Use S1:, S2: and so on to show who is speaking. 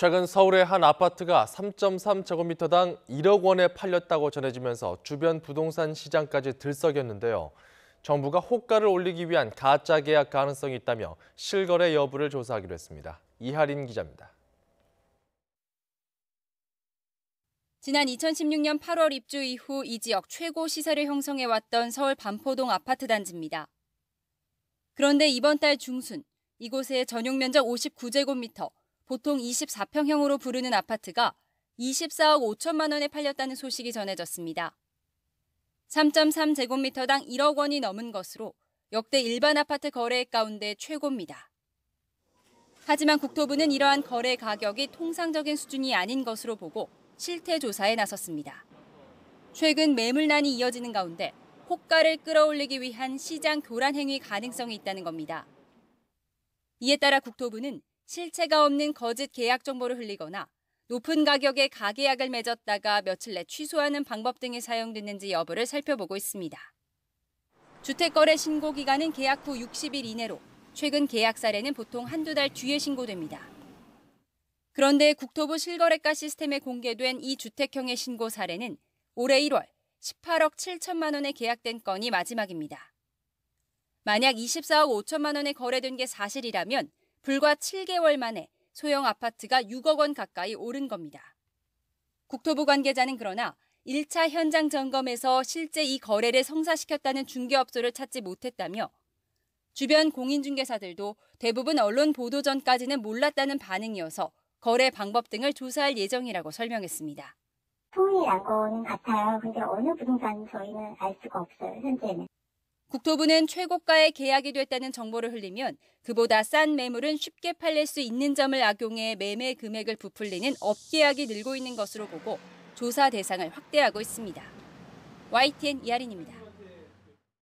S1: 최근 서울의 한 아파트가 3.3제곱미터당 1억 원에 팔렸다고 전해지면서 주변 부동산 시장까지 들썩였는데요. 정부가 호가를 올리기 위한 가짜 계약 가능성이 있다며 실거래 여부를 조사하기로 했습니다. 이하린 기자입니다.
S2: 지난 2016년 8월 입주 이후 이 지역 최고 시세를 형성해왔던 서울 반포동 아파트 단지입니다. 그런데 이번 달 중순, 이곳의 전용 면적 59제곱미터, 보통 24평형으로 부르는 아파트가 24억 5천만 원에 팔렸다는 소식이 전해졌습니다. 3.3제곱미터당 1억 원이 넘은 것으로 역대 일반 아파트 거래액 가운데 최고입니다. 하지만 국토부는 이러한 거래 가격이 통상적인 수준이 아닌 것으로 보고 실태 조사에 나섰습니다. 최근 매물난이 이어지는 가운데 호가를 끌어올리기 위한 시장 교란 행위 가능성이 있다는 겁니다. 이에 따라 국토부는 실체가 없는 거짓 계약 정보를 흘리거나 높은 가격에 가계약을 맺었다가 며칠 내 취소하는 방법 등이 사용됐는지 여부를 살펴보고 있습니다. 주택거래 신고 기간은 계약 후 60일 이내로, 최근 계약 사례는 보통 한두 달 뒤에 신고됩니다. 그런데 국토부 실거래가 시스템에 공개된 이 주택형의 신고 사례는 올해 1월 18억 7천만 원에 계약된 건이 마지막입니다. 만약 24억 5천만 원에 거래된 게 사실이라면 불과 7개월 만에 소형 아파트가 6억 원 가까이 오른 겁니다. 국토부 관계자는 그러나 1차 현장 점검에서 실제 이 거래를 성사시켰다는 중개업소를 찾지 못했다며 주변 공인중개사들도 대부분 언론 보도 전까지는 몰랐다는 반응이어서 거래 방법 등을 조사할 예정이라고 설명했습니다.
S3: 통이 난 거는 같아요. 근데 어느 부동산 저희는 알 수가 없어요, 현재는.
S2: 국토부는 최고가에 계약이 됐다는 정보를 흘리면 그보다 싼 매물은 쉽게 팔릴 수 있는 점을 악용해 매매 금액을 부풀리는 업계약이 늘고 있는 것으로 보고 조사 대상을 확대하고 있습니다. YTN 이하린입니다.